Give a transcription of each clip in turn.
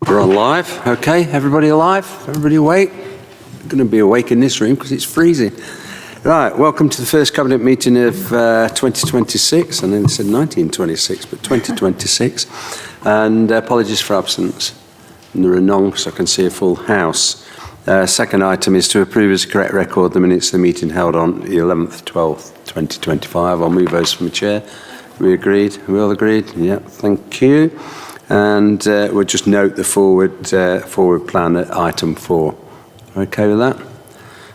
We're on live. Okay, everybody alive? Everybody awake? We're going to be awake in this room because it's freezing. Right, welcome to the first Cabinet meeting of 2026. I know they said 1926, but 2026. And apologies for absence. And there are none, so I can see a full house. Second item is to approve as a correct record the minutes of the meeting held on the 11th, 12th, 2025. I'll move those from the chair. We agreed? We all agreed? Yeah, thank you. And we'll just note the forward plan at item 4. Okay with that?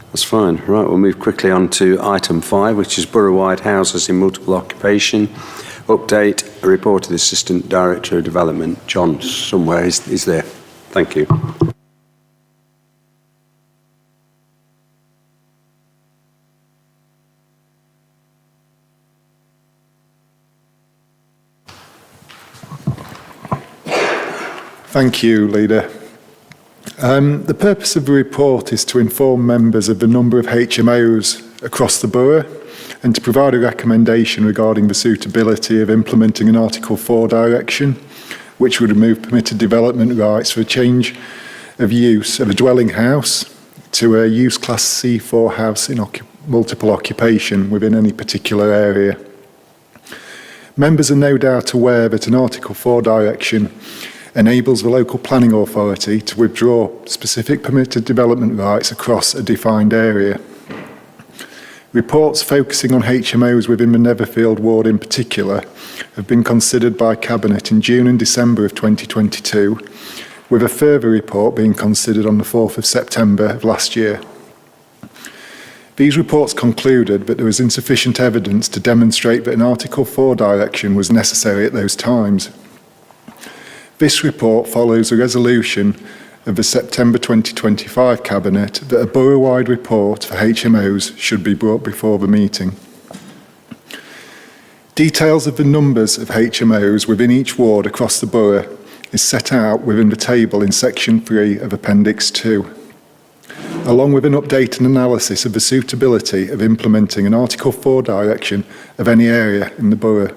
That's fine. Right, we'll move quickly on to item 5, which is borough-wide houses in multiple occupation. Update, a report of the Assistant Director of Development. John, somewhere is there. Thank you. Thank you, Leader. The purpose of the report is to inform members of the number of HMOs across the borough and to provide a recommendation regarding the suitability of implementing an Article 4 direction, which would remove permitted development rights for a change of use of a dwelling house to a use class C4 house in multiple occupation within any particular area. Members are no doubt aware that an Article 4 direction enables the local planning authority to withdraw specific permitted development rights across a defined area. Reports focusing on HMOs within the Netherfield ward in particular have been considered by Cabinet in June and December of 2022, with a further report being considered on the 4th of September of last year. These reports concluded that there was insufficient evidence to demonstrate that an Article 4 direction was necessary at those times. This report follows a resolution of the September 2025 Cabinet that a borough-wide report for HMOs should be brought before the meeting. Details of the numbers of HMOs within each ward across the borough is set out within the table in Section 3 of Appendix 2, along with an update and analysis of the suitability of implementing an Article 4 direction of any area in the borough.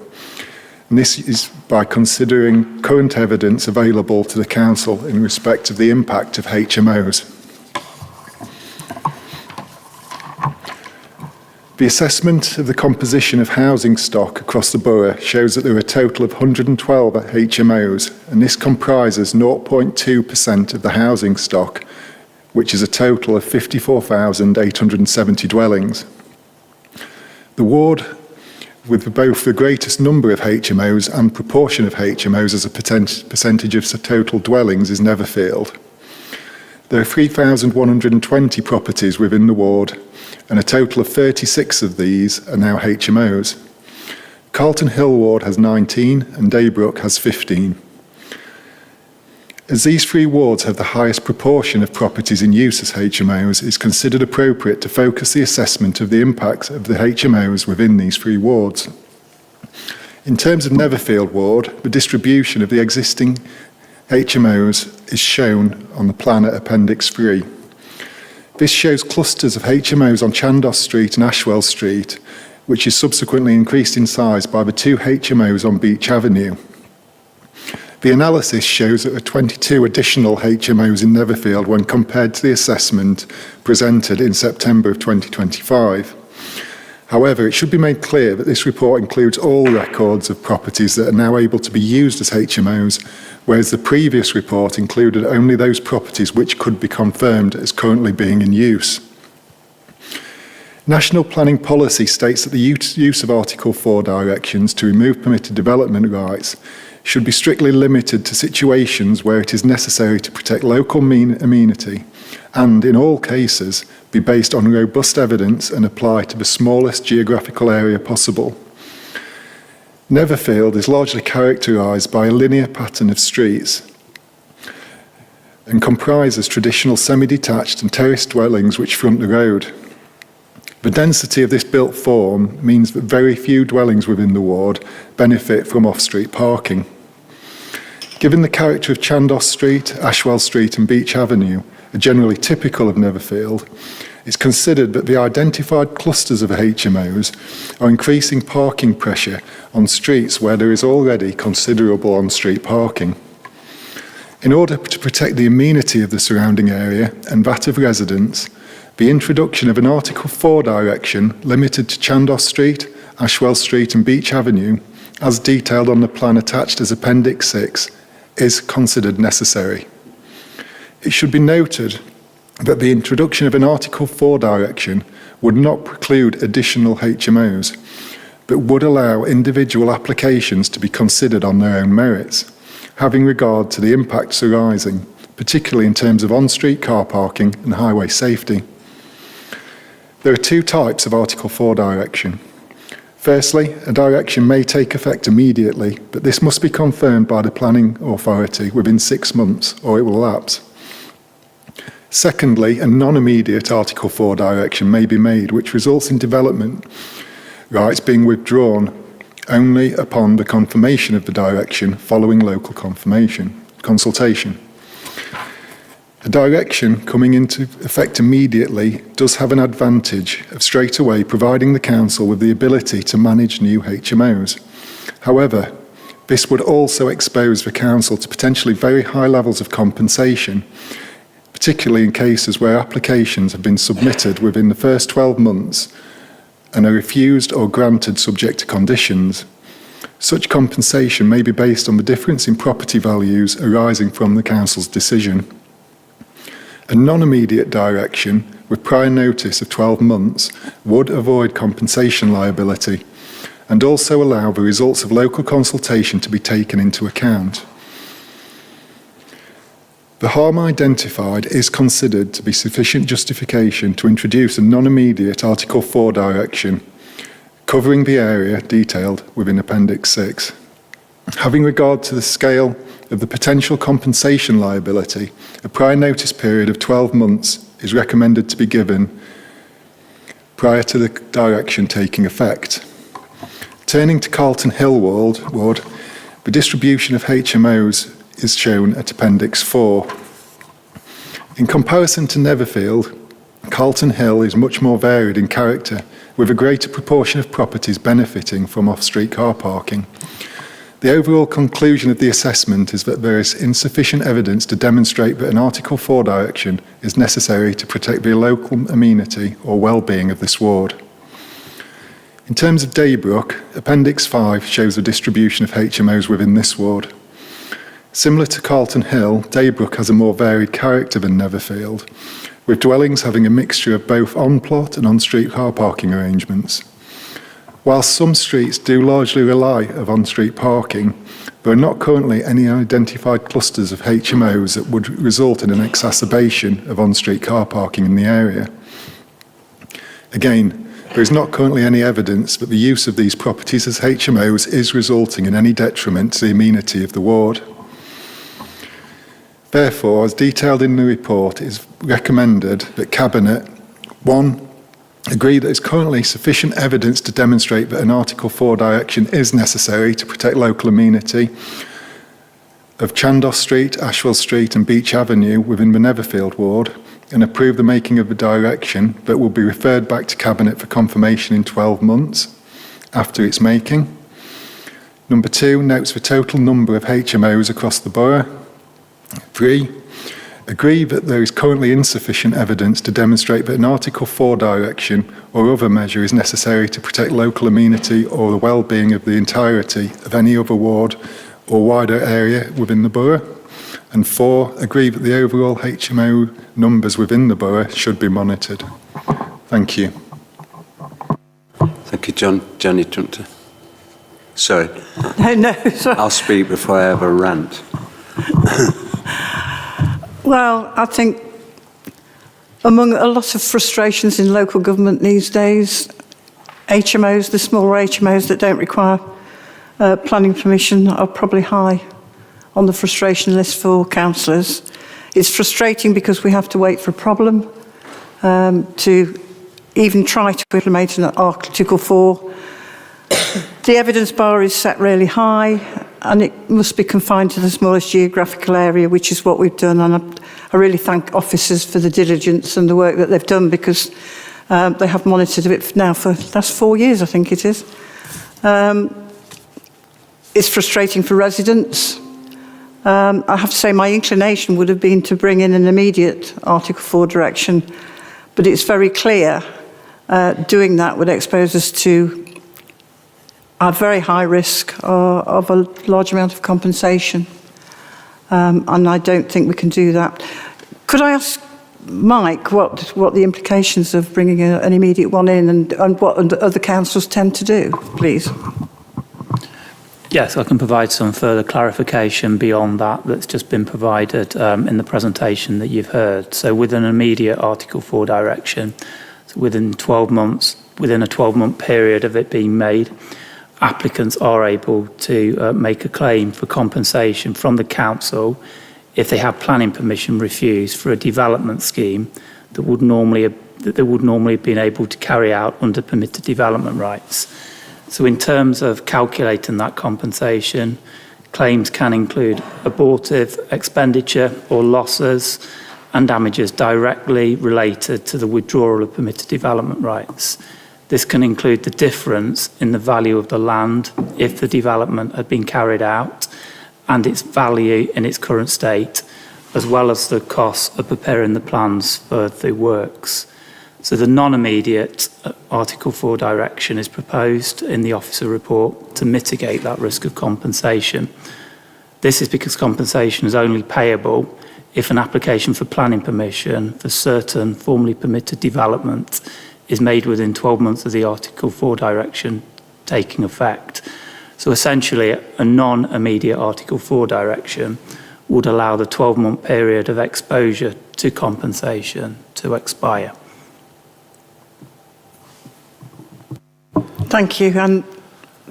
And this is by considering current evidence available to the Council in respect of the impact of HMOs. The assessment of the composition of housing stock across the borough shows that there are a total of 112 HMOs, and this comprises 0.2% of the housing stock, which is a total of 54,870 dwellings. The ward with both the greatest number of HMOs and proportion of HMOs as a percentage of total dwellings is Netherfield. There are 3,120 properties within the ward, and a total of 36 of these are now HMOs. Carlton Hill Ward has 19 and Daybrook has 15. As these three wards have the highest proportion of properties in use as HMOs, it's considered appropriate to focus the assessment of the impact of the HMOs within these three wards. In terms of Netherfield Ward, the distribution of the existing HMOs is shown on the plan at Appendix 3. This shows clusters of HMOs on Chandos Street and Ashwell Street, which is subsequently increased in size by the two HMOs on Beach Avenue. The analysis shows that there are 22 additional HMOs in Netherfield when compared to the assessment presented in September of 2025. However, it should be made clear that this report includes all records of properties that are now able to be used as HMOs, whereas the previous report included only those properties which could be confirmed as currently being in use. National planning policy states that the use of Article 4 directions to remove permitted development rights should be strictly limited to situations where it is necessary to protect local amenity and, in all cases, be based on robust evidence and apply to the smallest geographical area possible. Netherfield is largely characterised by a linear pattern of streets and comprises traditional semi-detached and terraced dwellings which front the road. The density of this built form means that very few dwellings within the ward benefit from off-street parking. Given the character of Chandos Street, Ashwell Street and Beach Avenue are generally typical of Netherfield, it's considered that the identified clusters of HMOs are increasing parking pressure on streets where there is already considerable on-street parking. In order to protect the amenity of the surrounding area and that of residents, the introduction of an Article 4 direction limited to Chandos Street, Ashwell Street and Beach Avenue, as detailed on the plan attached as Appendix 6, is considered necessary. It should be noted that the introduction of an Article 4 direction would not preclude additional HMOs, but would allow individual applications to be considered on their own merits, having regard to the impacts arising, particularly in terms of on-street car parking and highway safety. There are two types of Article 4 direction. Firstly, a direction may take effect immediately, but this must be confirmed by the planning authority within 6 months, or it will lapse. Secondly, a non-immediate Article 4 direction may be made, which results in development rights being withdrawn only upon the confirmation of the direction following local consultation. A direction coming into effect immediately does have an advantage of straight away providing the council with the ability to manage new HMOs. However, this would also expose the council to potentially very high levels of compensation, particularly in cases where applications have been submitted within the first 12 months and are refused or granted subject to conditions. Such compensation may be based on the difference in property values arising from the council's decision. A non-immediate direction with prior notice of 12 months would avoid compensation liability and also allow the results of local consultation to be taken into account. The harm identified is considered to be sufficient justification to introduce a non-immediate Article 4 direction covering the area detailed within Appendix 6. Having regard to the scale of the potential compensation liability, a prior notice period of 12 months is recommended to be given prior to the direction taking effect. Turning to Carlton Hill Ward, the distribution of HMOs is shown at Appendix 4. In comparison to Netherfield, Carlton Hill is much more varied in character, with a greater proportion of properties benefiting from off-street car parking. The overall conclusion of the assessment is that there is insufficient evidence to demonstrate that an Article 4 direction is necessary to protect the local amenity or well-being of this ward. In terms of Daybrook, Appendix 5 shows the distribution of HMOs within this ward. Similar to Carlton Hill, Daybrook has a more varied character than Netherfield, with dwellings having a mixture of both on-plot and on-street car parking arrangements. Whilst some streets do largely rely on on-street parking, there are not currently any identified clusters of HMOs that would result in an exacerbation of on-street car parking in the area. Again, there is not currently any evidence that the use of these properties as HMOs is resulting in any detriment to the amenity of the ward. Therefore, as detailed in the report, it is recommended that Cabinet 1. Agree that there is currently sufficient evidence to demonstrate that an Article 4 direction is necessary to protect local amenity of Chandos Street, Ashwell Street and Beach Avenue within the Netherfield ward, and approve the making of the direction that will be referred back to Cabinet for confirmation in 12 months after its making. Number 2, notes the total number of HMOs across the borough. 3, agree that there is currently insufficient evidence to demonstrate that an Article 4 direction or other measure is necessary to protect local amenity or the well-being of the entirety of any other ward or wider area within the borough. And 4, agree that the overall HMO numbers within the borough should be monitored. Thank you. Thank you, John. Johnny, do you want to? Sorry. No, sorry. I'll speak before I have a rant. Well, I think among a lot of frustrations in local government these days, HMOs, the smaller HMOs that don't require planning permission are probably high on the frustration list for councillors. It's frustrating because we have to wait for a problem to even try to implement an Article 4. The evidence bar is set really high and it must be confined to the smallest geographical area, which is what we've done. And I really thank officers for the diligence and the work that they've done, because they have monitored it now for the last 4 years, I think it is. It's frustrating for residents. I have to say my inclination would have been to bring in an immediate Article 4 direction, but it's very clear doing that would expose us to a very high risk of a large amount of compensation, and I don't think we can do that. Could I ask Mike what the implications of bringing an immediate one in and what other councils tend to do, please? Yes, I can provide some further clarification beyond that's just been provided in the presentation that you've heard. So with an immediate Article 4 direction, so within a 12-month period of it being made, applicants are able to make a claim for compensation from the council if they have planning permission refused for a development scheme that would normally have been able to carry out under permitted development rights. So in terms of calculating that compensation, claims can include abortive expenditure or losses and damages directly related to the withdrawal of permitted development rights. This can include the difference in the value of the land if the development had been carried out and its value in its current state, as well as the cost of preparing the plans for the works. So the non-immediate Article 4 direction is proposed in the officer report to mitigate that risk of compensation. This is because compensation is only payable if an application for planning permission for certain formally permitted development is made within 12 months of the Article 4 direction taking effect. So essentially, a non-immediate Article 4 direction would allow the 12-month period of exposure to compensation to expire. Thank you, and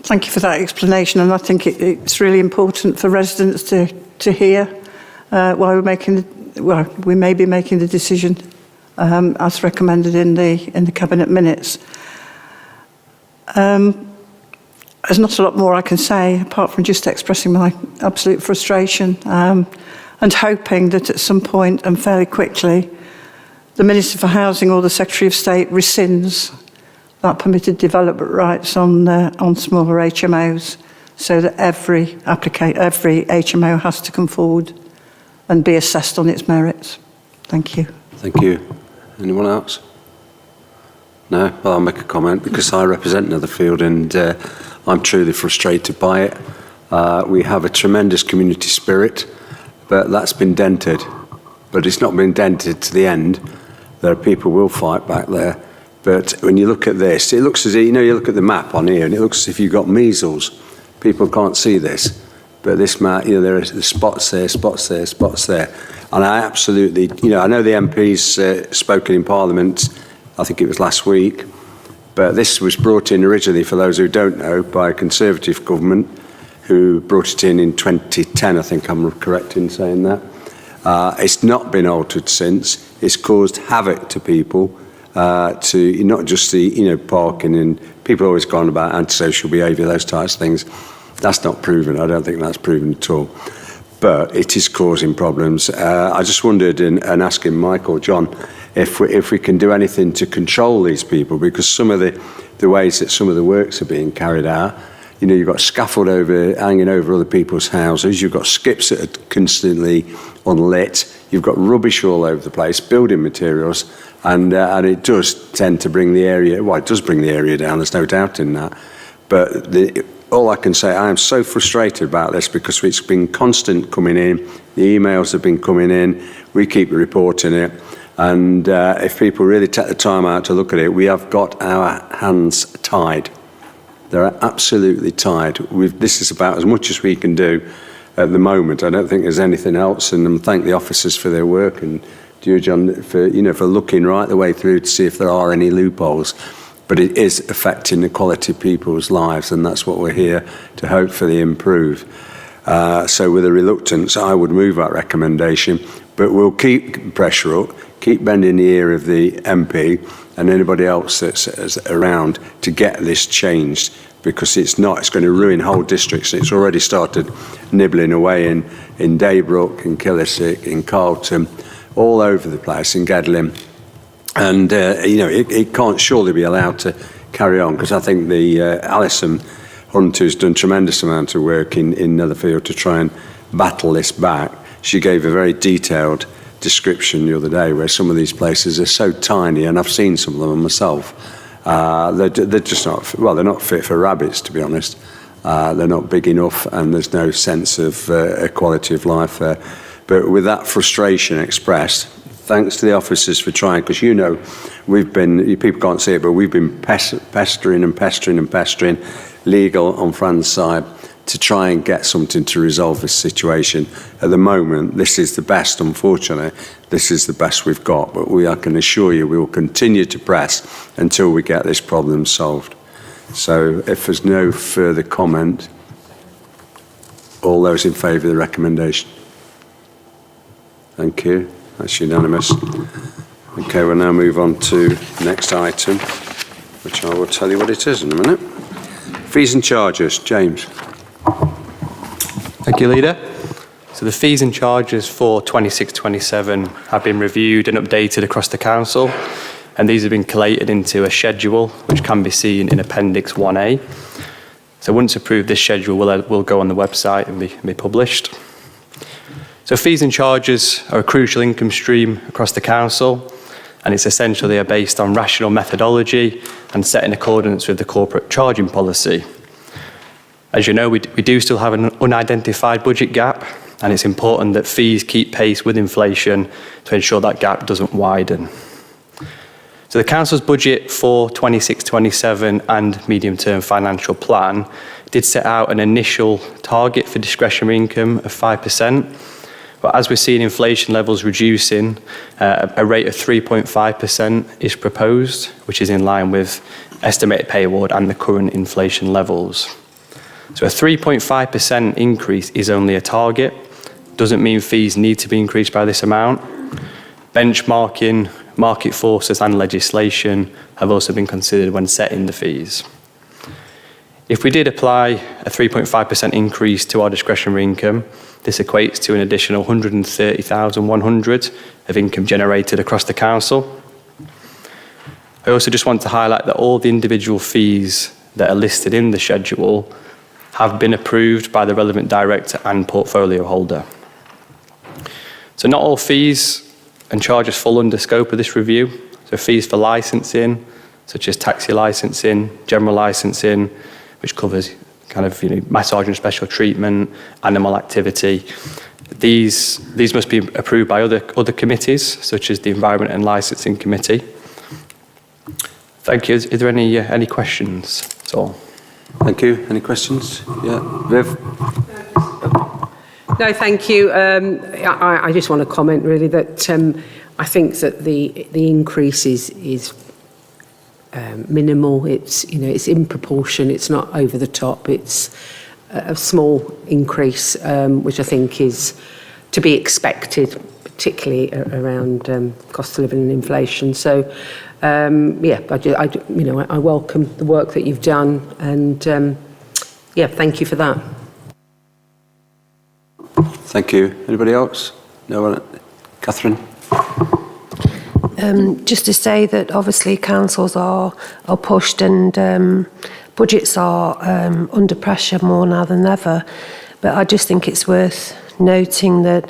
thank you for that explanation. And I think it's really important for residents to hear why we may be making the decision as recommended in the cabinet minutes. There's not a lot more I can say apart from just expressing my absolute frustration and hoping that at some point and fairly quickly the Minister for Housing or the Secretary of State rescinds that permitted development rights on smaller HMOs, so that every HMO has to come forward and be assessed on its merits. Thank you. Thank you. Anyone else? No? Well, I'll make a comment because I represent Netherfield and I'm truly frustrated by it. We have a tremendous community spirit, but that's been dented. But it's not been dented to the end. There are people who will fight back there. But when you look at this, it looks as if, you look at the map on here and it looks as if you've got measles. People can't see this. But this map, there are the spots there, spots there, spots there. And I absolutely, I know the MP's spoken in Parliament, I think it was last week, but this was brought in originally, for those who don't know, by a Conservative government who brought it in 2010, I think I'm correct in saying that. It's not been altered since. It's caused havoc to people, to not just the, parking, and people always gone about antisocial behaviour, those types of things. That's not proven. I don't think that's proven at all. But it is causing problems. I just wondered, and asking Mike or John, if we can do anything to control these people, because some of the ways that some of the works are being carried out, you've got scaffold hanging over other people's houses, you've got skips that are constantly unlit, you've got rubbish all over the place, building materials, and it does tend to bring the area, well, it does bring the area down, there's no doubt in that. But all I can say, I am so frustrated about this because it's been constant coming in, the emails have been coming in, we keep reporting it, and if people really take the time out to look at it, we have got our hands tied. They're absolutely tied. This is about as much as we can do at the moment. I don't think there's anything else, and thank the officers for their work, and to you, John, for looking right the way through to see if there are any loopholes. But it is affecting the quality of people's lives, and that's what we're here to hopefully improve. So with a reluctance, I would move that recommendation, but we'll keep pressure up, keep bending the ear of the MP and anybody else that's around to get this changed, because it's going to ruin whole districts. It's already started nibbling away in Daybrook, in Killissick, in Carlton, all over the place, in Gedling. And, it can't surely be allowed to carry on, because I think the Alison Hunt, who's done tremendous amount of work in Netherfield to try and battle this back. She gave a very detailed description the other day where some of these places are so tiny, and I've seen some of them myself. They're just not, well, they're not fit for rabbits, to be honest. They're not big enough, and there's no sense of quality of life there. But with that frustration expressed, thanks to the officers for trying, because we've been, people can't see it, but we've been pestering legal on Fran's side to try and get something to resolve this situation. At the moment, this is the best, unfortunately. This is the best we've got, but I can assure you we will continue to press until we get this problem solved. So if there's no further comment, all those in favour of the recommendation? Thank you. That's unanimous. Okay, we'll now move on to the next item, which I will tell you what it is in a minute. Fees and charges. James. Thank you, Leader. So the fees and charges for 26-27 have been reviewed and updated across the council, and these have been collated into a schedule which can be seen in Appendix 1A. So once approved, this schedule will go on the website and be published. So fees and charges are a crucial income stream across the council, and it's essential they are based on rational methodology and set in accordance with the corporate charging policy. As you know, we do still have an unidentified budget gap, and it's important that fees keep pace with inflation to ensure that gap doesn't widen. So the council's budget for 26-27 and medium-term financial plan did set out an initial target for discretionary income of 5%. But as we're seeing inflation levels reducing, a rate of 3.5% is proposed, which is in line with estimated pay award and the current inflation levels. So a 3.5% increase is only a target, doesn't mean fees need to be increased by this amount. Benchmarking, market forces and legislation have also been considered when setting the fees. If we did apply a 3.5% increase to our discretionary income, this equates to an additional 130,100 of income generated across the council. I also just want to highlight that all the individual fees that are listed in the schedule have been approved by the relevant director and portfolio holder. So not all fees and charges fall under scope of this review. So fees for licensing, such as taxi licensing, general licensing, which covers kind of massage and special treatment, animal activity. These must be approved by other committees, such as the Environment and Licensing Committee. Thank you. Is there any questions at all? Thank you. Any questions? Yeah, Viv? No, thank you. I just want to comment really that I think that the increase is minimal. It's it's in proportion. It's not over the top. It's a small increase, which I think is to be expected, particularly around cost of living and inflation. So yeah, I welcome the work that you've done, and yeah, thank you for that. Thank you. Anybody else? No one? Catherine? Just to say that obviously councils are pushed and budgets are under pressure more now than ever. But I just think it's worth noting that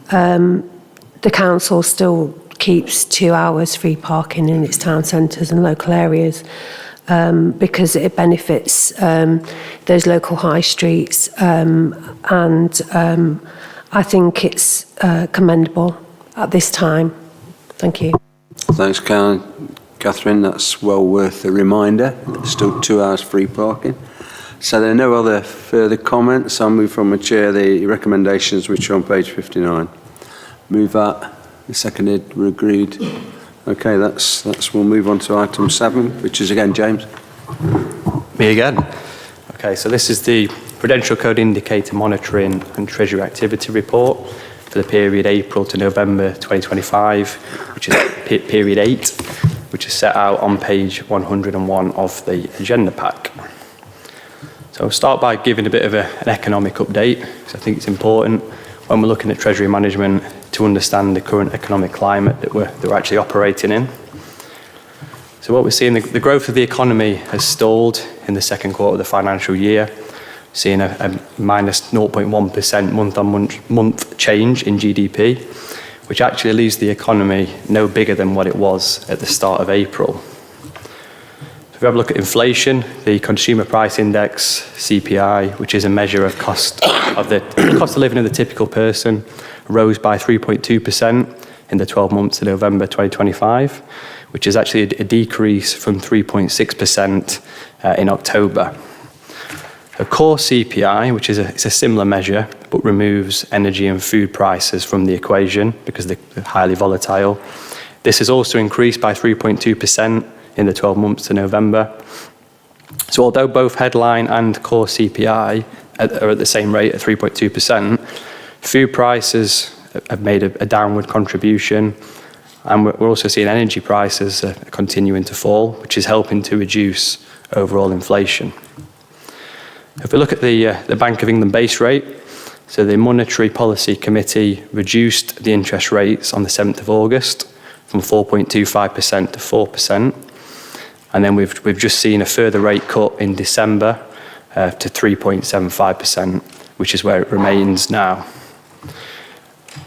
the council still keeps 2 hours free parking in its town centres and local areas because it benefits those local high streets, and I think it's commendable at this time. Thank you. Thanks, Catherine. That's well worth a reminder. There's still 2 hours free parking. So there are no other further comments. I'll move from the chair the recommendations which are on page 59. Move that. Seconded. We're agreed. Okay, that's. We'll move on to item 7, which is again James. Me again. Okay, so this is the Prudential Code Indicator Monitoring and Treasury Activity Report for the period April to November 2025, which is period 8, which is set out on page 101 of the agenda pack. So I'll start by giving a bit of an economic update, because I think it's important when we're looking at Treasury management to understand the current economic climate that we're actually operating in. So what we're seeing, the growth of the economy has stalled in the second quarter of the financial year, seeing a minus 0.1% month-on-month change in GDP, which actually leaves the economy no bigger than what it was at the start of April. If we have a look at inflation, the Consumer Price Index, CPI, which is a measure of cost of living of the typical person, rose by 3.2% in the 12 months to November 2025, which is actually a decrease from 3.6% in October. A core CPI, which is a similar measure, but removes energy and food prices from the equation because they're highly volatile. This has also increased by 3.2% in the 12 months to November. So although both headline and core CPI are at the same rate at 3.2%, food prices have made a downward contribution, and we're also seeing energy prices continuing to fall, which is helping to reduce overall inflation. If we look at the Bank of England base rate, so the Monetary Policy Committee reduced the interest rates on the 7th of August from 4.25% to 4%. And then we've just seen a further rate cut in December to 3.75%, which is where it remains now.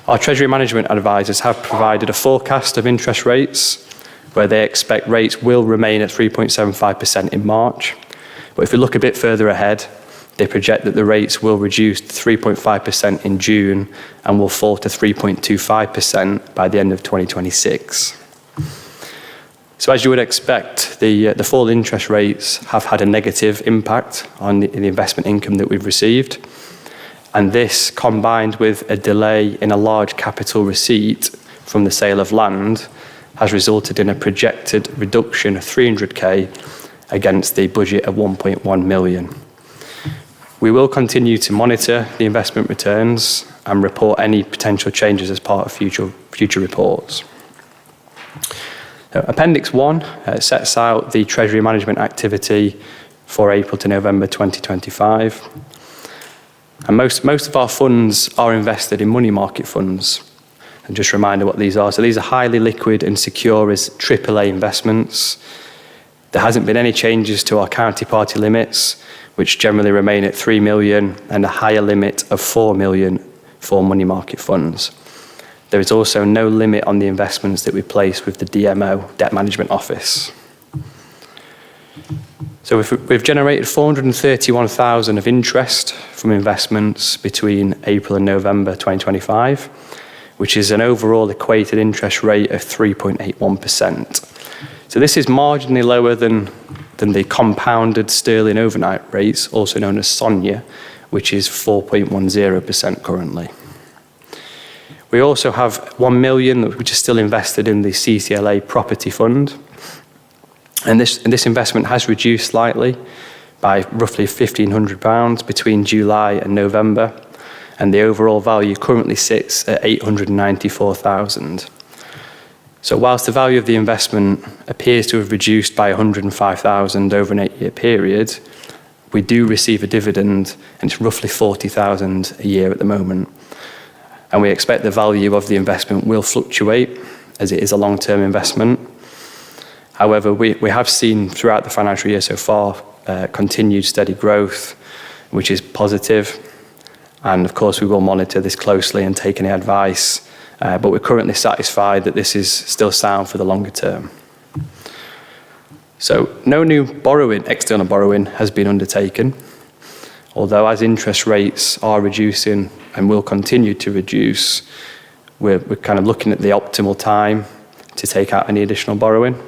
Our Treasury Management advisors have provided a forecast of interest rates where they expect rates will remain at 3.75% in March. But if we look a bit further ahead, they project that the rates will reduce to 3.5% in June and will fall to 3.25% by the end of 2026. So as you would expect, the fall in interest rates have had a negative impact on the investment income that we've received. And this, combined with a delay in a large capital receipt from the sale of land, has resulted in a projected reduction of 300k against the budget of 1.1 million. We will continue to monitor the investment returns and report any potential changes as part of future reports. Appendix 1 sets out the Treasury Management activity for April to November 2025. And most of our funds are invested in money market funds. And just a reminder what these are. So these are highly liquid and secure as AAA investments. There hasn't been any changes to our counterparty limits, which generally remain at 3 million and a higher limit of 4 million for money market funds. There is also no limit on the investments that we place with the DMO, Debt Management Office. So we've generated 431,000 of interest from investments between April and November 2025, which is an overall equated interest rate of 3.81%. So this is marginally lower than the compounded sterling overnight rates, also known as SONIA, which is 4.10% currently. We also have 1 million, which is still invested in the CCLA property fund. And this investment has reduced slightly by roughly £1,500 between July and November. And the overall value currently sits at 894,000. So whilst the value of the investment appears to have reduced by 105,000 over an 8-year period, we do receive a dividend, and it's roughly 40,000 a year at the moment. And we expect the value of the investment will fluctuate as it is a long-term investment. However, we have seen throughout the financial year so far continued steady growth, which is positive. And of course, we will monitor this closely and take any advice. But we're currently satisfied that this is still sound for the longer term. So no new external borrowing has been undertaken. Although as interest rates are reducing and will continue to reduce, we're kind of looking at the optimal time to take out any additional borrowing.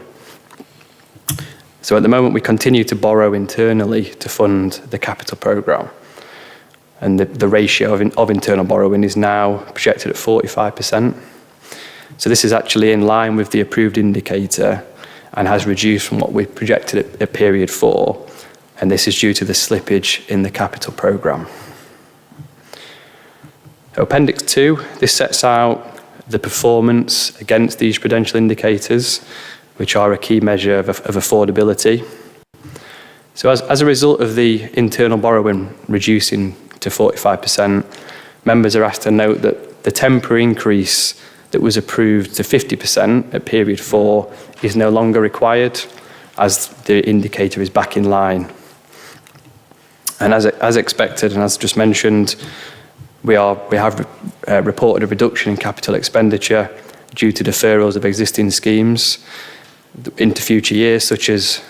So at the moment, we continue to borrow internally to fund the capital programme. And the ratio of internal borrowing is now projected at 45%. So this is actually in line with the approved indicator and has reduced from what we projected at period 4. And this is due to the slippage in the capital programme. Appendix 2, this sets out the performance against these prudential indicators, which are a key measure of affordability. So as a result of the internal borrowing reducing to 45%, members are asked to note that the temporary increase that was approved to 50% at period 4 is no longer required, as the indicator is back in line. And as expected, and as just mentioned, we have reported a reduction in capital expenditure due to deferrals of existing schemes into future years, such as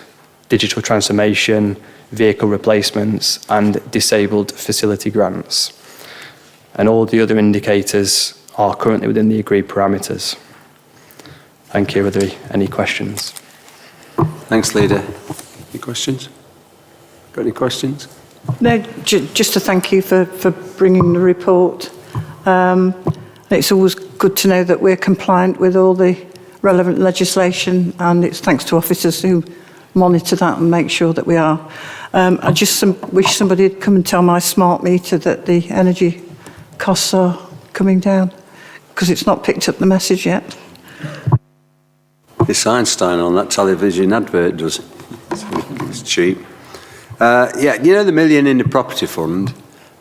digital transformation, vehicle replacements, and disabled facility grants. And all the other indicators are currently within the agreed parameters. Thank you. Are there any questions? Thanks, Leader. Any questions? Got any questions? No, just to thank you for bringing the report. It's always good to know that we're compliant with all the relevant legislation, and it's thanks to officers who monitor that and make sure that we are. I just wish somebody had come and tell my smart meter that the energy costs are coming down, because it's not picked up the message yet. It's Einstein on that television advert, does it? It's cheap. Yeah, you know the million in the property fund,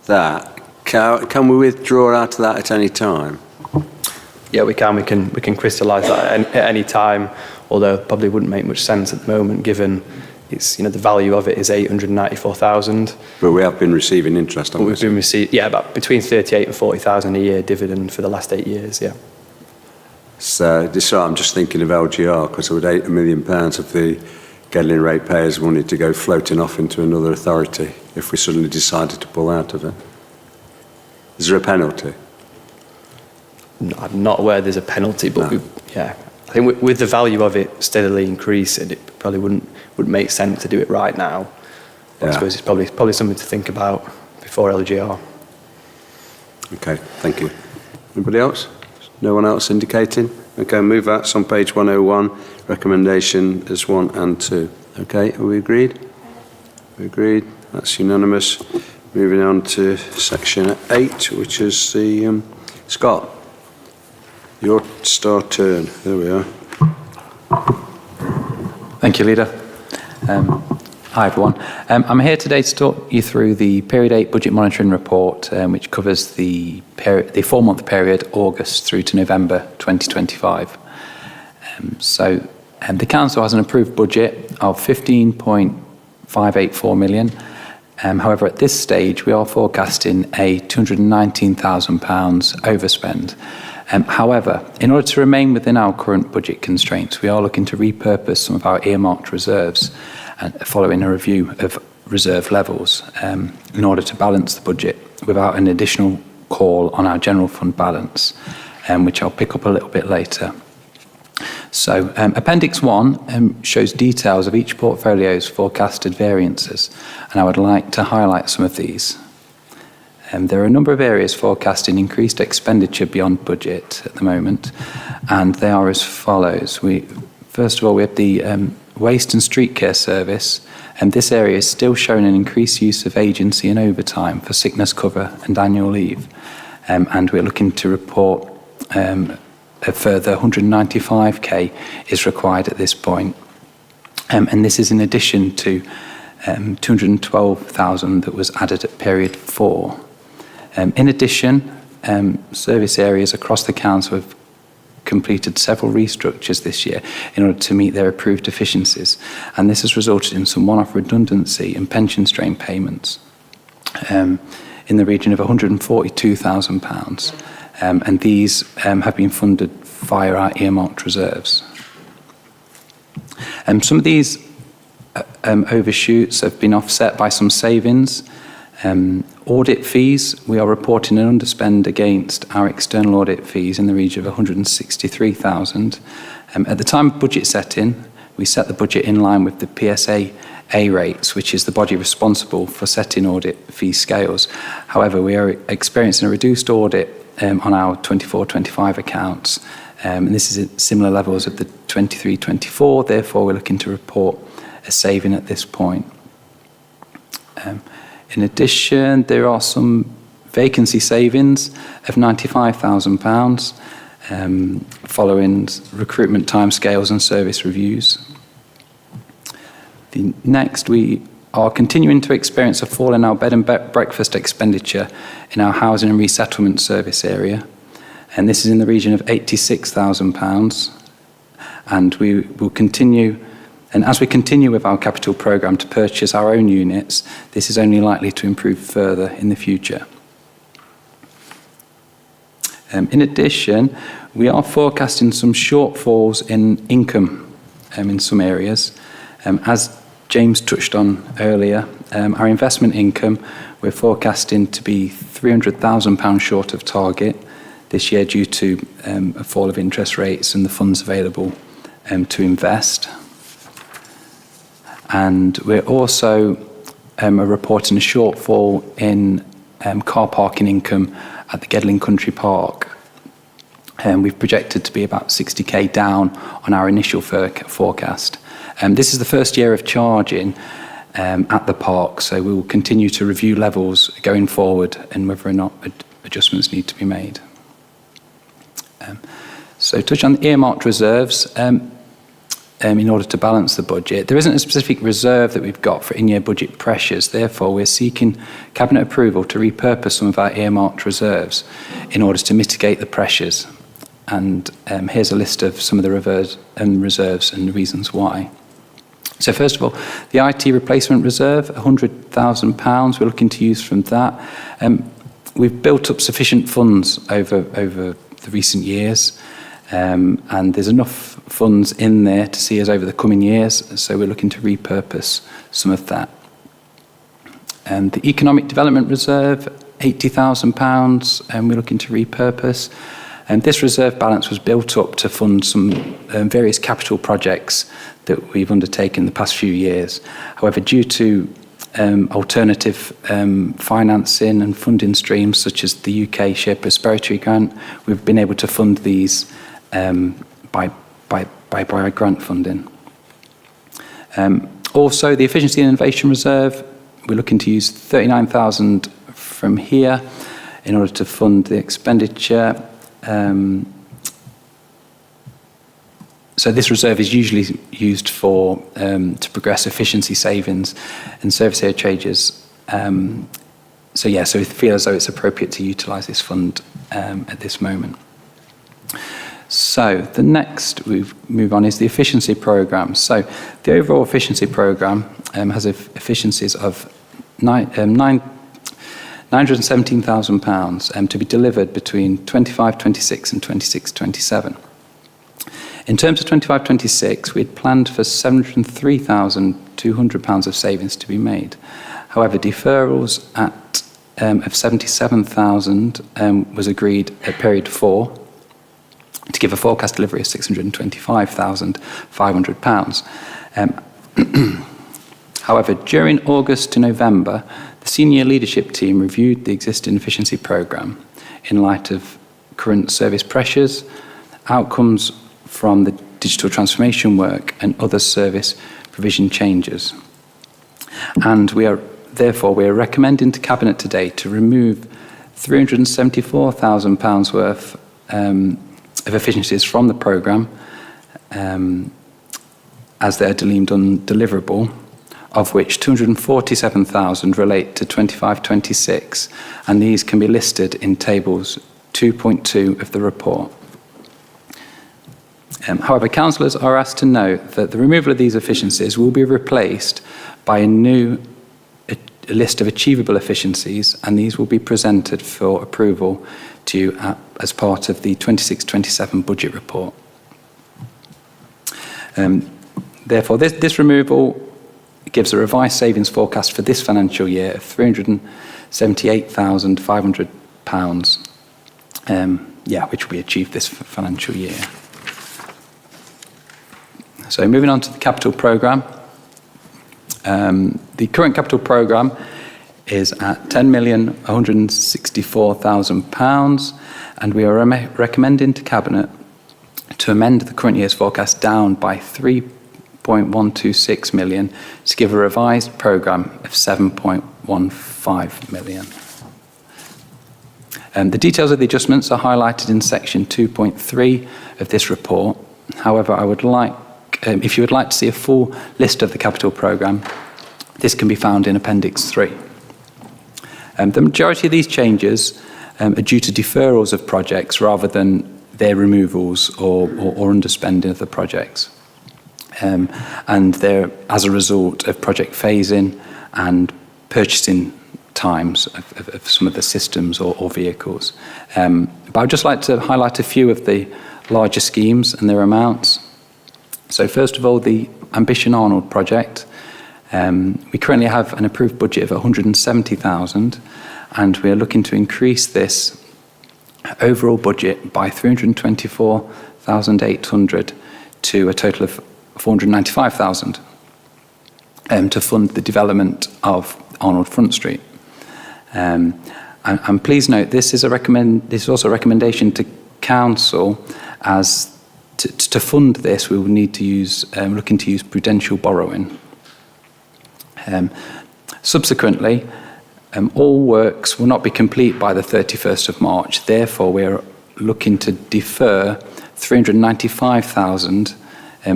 that, can we withdraw out of that at any time? Yeah, we can. We can crystallise that at any time, although it probably wouldn't make much sense at the moment, given it's, the value of it is 894,000. But we have been receiving interest on it. We've been receiving, about between 38 and 40,000 a year dividend for the last 8 years, yeah. So I'm just thinking of LGR, because I would £8 million of the Gedling ratepayers wanted to go floating off into another authority if we suddenly decided to pull out of it. Is there a penalty? No, I'm not aware there's a penalty, but No. I think with the value of it steadily increasing, it probably wouldn't make sense to do it right now. But I suppose it's probably something to think about before LGR. Okay, thank you. Anybody else? No one else indicating? Okay, move that. It's on page 101. Recommendation is 1 and 2. Okay, are we agreed? We agreed. That's unanimous. Moving on to section 8, which is the Scott. Your star turn. There we are. Thank you, Leader. Hi, everyone. I'm here today to talk you through the Period 8 Budget Monitoring Report, which covers the 4-month period, August through to November 2025. The Council has an approved budget of £15.584 million. However, at this stage, we are forecasting a £219,000 overspend. However, in order to remain within our current budget constraints, we are looking to repurpose some of our earmarked reserves following a review of reserve levels in order to balance the budget without an additional call on our general fund balance, which I'll pick up a little bit later. So Appendix 1 shows details of each portfolio's forecasted variances, and I would like to highlight some of these. There are a number of areas forecasting increased expenditure beyond budget at the moment, and they are as follows. First of all, we have the Waste and Street Care Service, and this area is still showing an increased use of agency and overtime for sickness cover and annual leave, and we're looking to report a further 195k is required at this point, and this is in addition to 212,000 that was added at period 4. In addition, service areas across the council have completed several restructures this year in order to meet their approved efficiencies, and this has resulted in some one-off redundancy and pension strain payments in the region of £142,000, and these have been funded via our earmarked reserves. Some of these overshoots have been offset by some savings. Audit fees, we are reporting an underspend against our external audit fees in the region of 163,000. At the time of budget setting, we set the budget in line with the PSA A rates, which is the body responsible for setting audit fee scales. However, we are experiencing a reduced audit on our 24-25 accounts, and this is at similar levels of the 23-24, therefore we're looking to report a saving at this point. In addition, there are some vacancy savings of £95,000 following recruitment timescales and service reviews. Next, we are continuing to experience a fall in our bed and breakfast expenditure in our housing and resettlement service area, and this is in the region of £86,000, and we will continue And as we continue with our capital programme to purchase our own units, this is only likely to improve further in the future. In addition, we are forecasting some shortfalls in income in some areas. As James touched on earlier, our investment income, we're forecasting to be £300,000 short of target this year due to a fall of interest rates and the funds available to invest. And we're also reporting a shortfall in car parking income at the Gedling Country Park. We've projected to be about 60k down on our initial forecast. This is the first year of charging at the park, so we will continue to review levels going forward and whether or not adjustments need to be made. So touch on the earmarked reserves. In order to balance the budget. There isn't a specific reserve that we've got for in-year budget pressures. Therefore, we're seeking Cabinet approval to repurpose some of our earmarked reserves in order to mitigate the pressures. And here's a list of some of the reserves and the reasons why. So first of all, the IT replacement reserve, £100,000, we're looking to use from that. We've built up sufficient funds over the recent years. And there's enough funds in there to see us over the coming years, so we're looking to repurpose some of that. The Economic Development Reserve, £80,000, and we're looking to repurpose. And this reserve balance was built up to fund some various capital projects that we've undertaken the past few years. However, due to alternative financing and funding streams such as the UK Shared Prosperity Grant, we've been able to fund these by grant funding. Also, the Efficiency and Innovation Reserve, we're looking to use 39,000 from here in order to fund the expenditure. So this reserve is usually used for to progress efficiency savings and service area changes. So we feel as though it's appropriate to utilise this fund at this moment. So the next we move on is the efficiency programme. So the overall efficiency programme has efficiencies of £917,000 to be delivered between 25-26 and 26-27. In terms of 25-26, we had planned for £703,200 of savings to be made. However, deferrals of £77,000 was agreed at period 4 to give a forecast delivery of £625,500. However, during August to November, the senior leadership team reviewed the existing efficiency programme in light of current service pressures, outcomes from the digital transformation work and other service provision changes. And we are recommending to Cabinet today to remove £374,000 worth of efficiencies from the programme as they are deemed undeliverable, of which 247,000 relate to 25-26, and these can be listed in tables 2.2 of the report. However, councillors are asked to note that the removal of these efficiencies will be replaced by a list of achievable efficiencies, and these will be presented for approval to you as part of the 26-27 budget report. Therefore, this removal gives a revised savings forecast for this financial year of £378,500, which will be achieved this financial year. So moving on to the capital programme. The current capital programme is at £10,164,000, and we are recommending to Cabinet to amend the current year's forecast down by £3.126 million to give a revised programme of £7.15 million. The details of the adjustments are highlighted in section 2.3 of this report. However, I would like, if you would like to see a full list of the capital programme, this can be found in Appendix 3. The majority of these changes are due to deferrals of projects rather than their removals or underspending of the projects. and they're as a result of project phasing and purchasing times of some of the systems or vehicles. But I'd just like to highlight a few of the larger schemes and their amounts. So first of all, the Ambition Arnold project. We currently have an approved budget of 170,000, and we're looking to increase this overall budget by 324,800 to a total of 495,000 to fund the development of Arnold Front Street. And please note, this is also a recommendation to council, as to fund this we will need to use looking to use prudential borrowing. Subsequently, all works will not be complete by the 31st of March. Therefore, we are looking to defer 395,000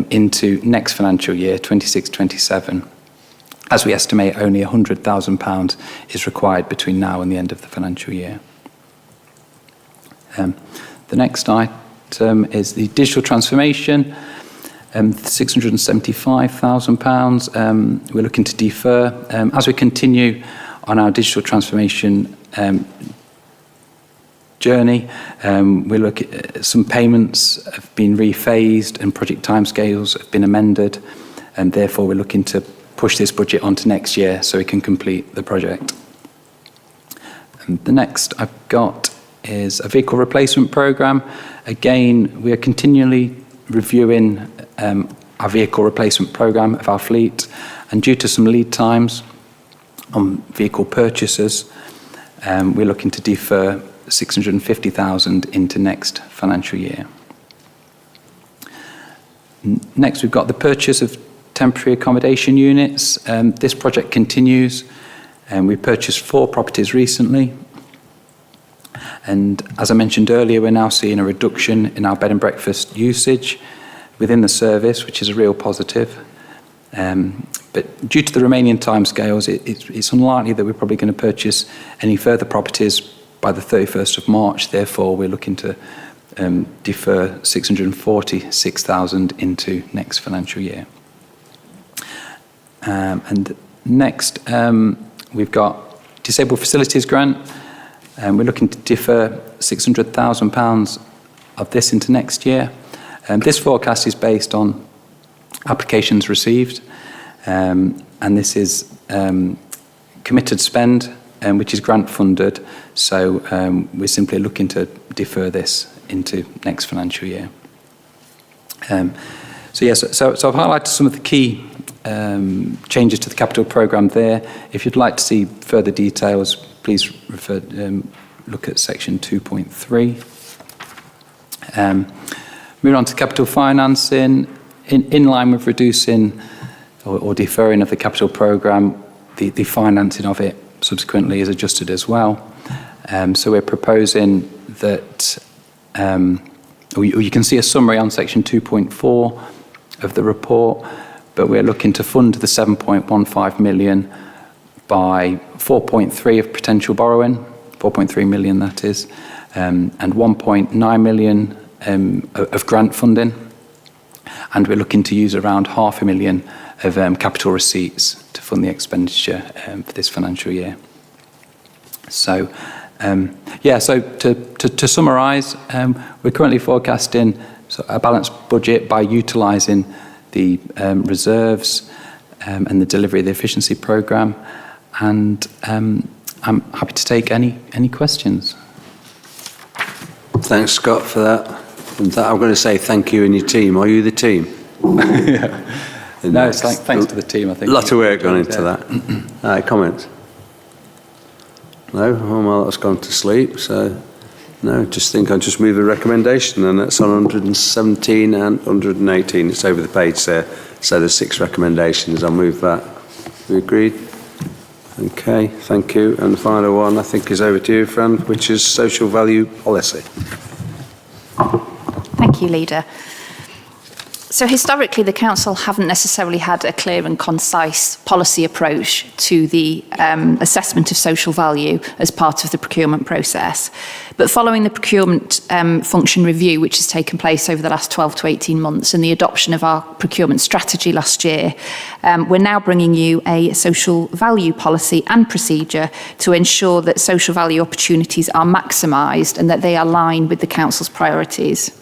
into next financial year, 26-27, as we estimate only £100,000 is required between now and the end of the financial year. The next item is the digital transformation. £675,000 we're looking to defer. As we continue on our digital transformation journey, we look at some payments have been rephased and project timescales have been amended, and therefore we're looking to push this budget onto next year so we can complete the project. And the next I've got is a vehicle replacement programme. Again, we are continually reviewing our vehicle replacement programme of our fleet, and due to some lead times on vehicle purchases, we're looking to defer 650,000 into next financial year. Next, we've got the purchase of temporary accommodation units. This project continues, and we purchased 4 properties recently. And as I mentioned earlier, we're now seeing a reduction in our bed and breakfast usage within the service, which is a real positive. But due to the remaining timescales, it's unlikely that we're probably going to purchase any further properties by the 31st of March. Therefore, we're looking to defer 646,000 into next financial year. And next, we've got Disabled Facilities Grant. We're looking to defer £600,000 of this into next year. This forecast is based on applications received, and this is committed spend, which is grant funded. So we're simply looking to defer this into next financial year. So I've highlighted some of the key changes to the capital programme there. If you'd like to see further details, please look at section 2.3. Moving on to capital financing, in line with reducing or deferring of the capital programme, the financing of it subsequently is adjusted as well. So we're proposing that, or you can see a summary on section 2.4 of the report, but we're looking to fund the 7.15 million by 4.3 of potential borrowing, 4.3 million that is, and 1.9 million of grant funding, and we're looking to use around £500,000 of capital receipts to fund the expenditure for this financial year. So, so to summarise, we're currently forecasting a balanced budget by utilising the reserves and the delivery of the efficiency programme, and I'm happy to take any questions. Thanks, Scott, for that. And I'm going to say thank you and your team. Are you the team? Yeah. No, it's thanks to the team, I think. A lot of work gone into that. All right, comments? No? Well, that's gone to sleep, so no, just think I'll just move a recommendation, and that's on 117 and 118. It's over the page there. So there's 6 recommendations. I'll move that. You agreed? Okay, thank you. And the final one, I think, is over to you, Fran, which is social value policy. Thank you, Leader. So historically, the council haven't necessarily had a clear and concise policy approach to the assessment of social value as part of the procurement process. But following the procurement function review, which has taken place over the last 12 to 18 months, and the adoption of our procurement strategy last year, we're now bringing you a social value policy and procedure to ensure that social value opportunities are maximised and that they align with the council's priorities.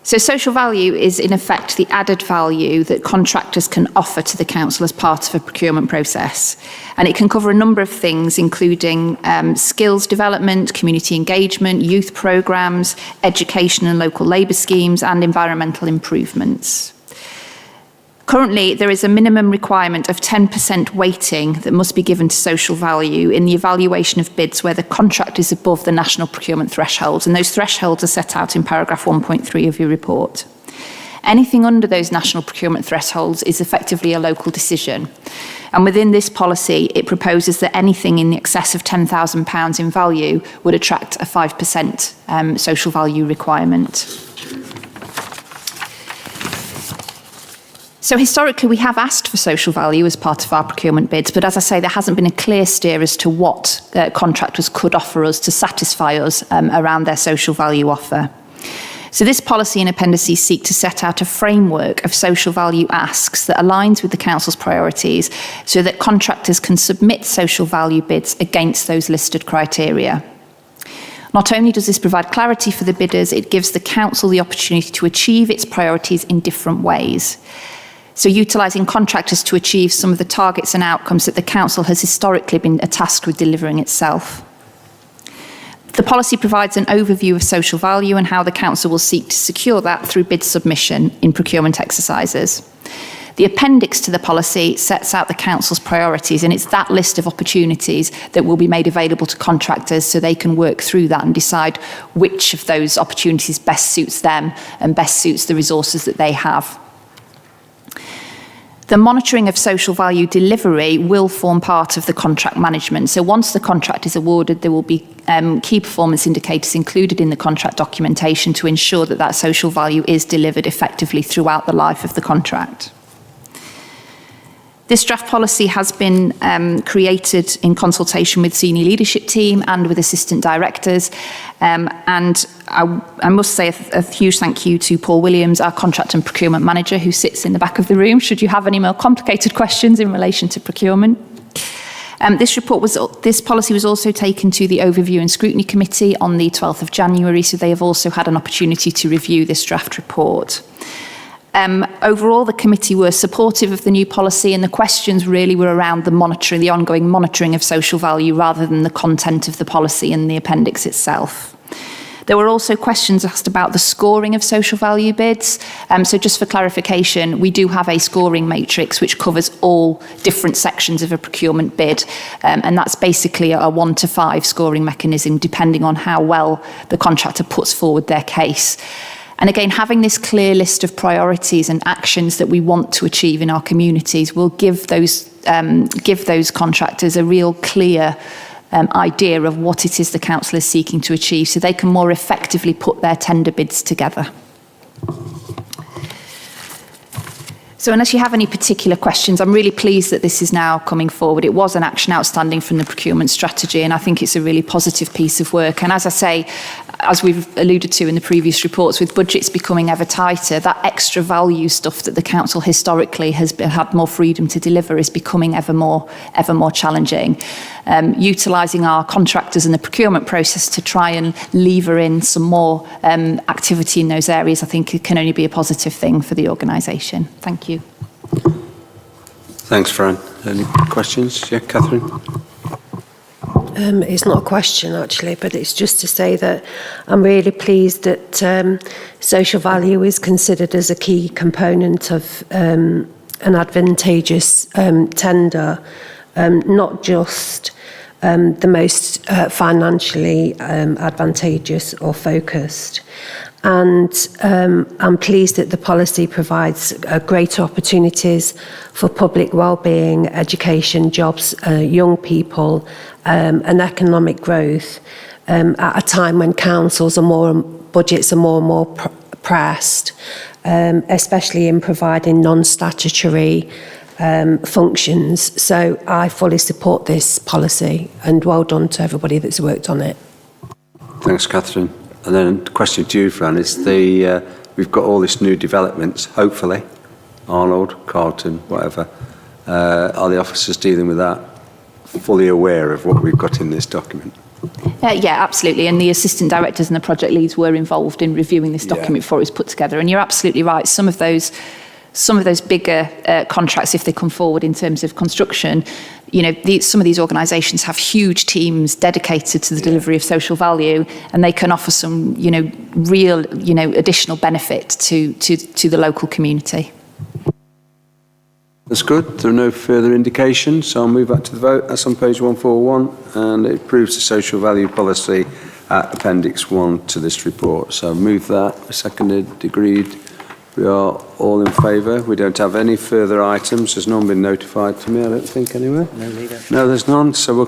So social value is in effect the added value that contractors can offer to the council as part of a procurement process. And it can cover a number of things, including skills development, community engagement, youth programmes, education and local labour schemes, and environmental improvements. Currently, there is a minimum requirement of 10% weighting that must be given to social value in the evaluation of bids where the contract is above the national procurement thresholds, and those thresholds are set out in paragraph 1.3 of your report. Anything under those national procurement thresholds is effectively a local decision. And within this policy, it proposes that anything in excess of £10,000 in value would attract a 5% social value requirement. So historically, we have asked for social value as part of our procurement bids, but as I say, there hasn't been a clear steer as to what contractors could offer us to satisfy us around their social value offer. So this policy and appendices seek to set out a framework of social value asks that aligns with the council's priorities so that contractors can submit social value bids against those listed criteria. Not only does this provide clarity for the bidders, it gives the council the opportunity to achieve its priorities in different ways. So utilising contractors to achieve some of the targets and outcomes that the council has historically been tasked with delivering itself. The policy provides an overview of social value and how the council will seek to secure that through bid submission in procurement exercises. The appendix to the policy sets out the council's priorities, and it's that list of opportunities that will be made available to contractors so they can work through that and decide which of those opportunities best suits them and best suits the resources that they have. The monitoring of social value delivery will form part of the contract management. So once the contract is awarded, there will be key performance indicators included in the contract documentation to ensure that that social value is delivered effectively throughout the life of the contract. This draft policy has been created in consultation with senior leadership team and with assistant directors. And I must say a huge thank you to Paul Williams, our contract and procurement manager, who sits in the back of the room, should you have any more complicated questions in relation to procurement. This policy was also taken to the Overview and Scrutiny Committee on the 12th of January, so they have also had an opportunity to review this draft report. Overall, the committee were supportive of the new policy, and the questions really were around the monitoring, the ongoing monitoring of social value rather than the content of the policy and the appendix itself. There were also questions asked about the scoring of social value bids. So just for clarification, we do have a scoring matrix which covers all different sections of a procurement bid. And that's basically a 1 to 5 scoring mechanism depending on how well the contractor puts forward their case. And again, having this clear list of priorities and actions that we want to achieve in our communities will give those contractors a real clear idea of what it is the council is seeking to achieve, so they can more effectively put their tender bids together. So unless you have any particular questions, I'm really pleased that this is now coming forward. It was an action outstanding from the procurement strategy, and I think it's a really positive piece of work. And as I say, as we've alluded to in the previous reports, with budgets becoming ever tighter, that extra value stuff that the council historically has had more freedom to deliver is becoming ever more challenging. Utilising our contractors in the procurement process to try and lever in some more activity in those areas, I think it can only be a positive thing for the organisation. Thank you. Thanks, Fran. Any questions? Yeah, Catherine? It's not a question, actually, but it's just to say that I'm really pleased that social value is considered as a key component of an advantageous tender, not just the most financially advantageous or focused. And I'm pleased that the policy provides greater opportunities for public wellbeing, education, jobs, young people, and economic growth at a time when budgets are more and more pressed, especially in providing non-statutory functions. So I fully support this policy, and well done to everybody that's worked on it. Thanks, Catherine. And then a question to you, Fran, is we've got all this new developments, hopefully, Arnold, Carlton, whatever. Are the officers dealing with that fully aware of what we've got in this document? Yeah, absolutely. And the assistant directors and the project leads were involved in reviewing this document before it was put together. And you're absolutely right. Some of those bigger contracts, if they come forward in terms of construction, some of these organisations have huge teams dedicated to the delivery of social value, and they can offer some, real, additional benefit to the local community. That's good. There are no further indications, so I'll move back to the vote. That's on page 141, and it approves the social value policy at Appendix 1 to this report. So I'll move that. Seconded, agreed. We are all in favour. We don't have any further items. There's none been notified to me, I don't think, anyway. No, there's none. So we'll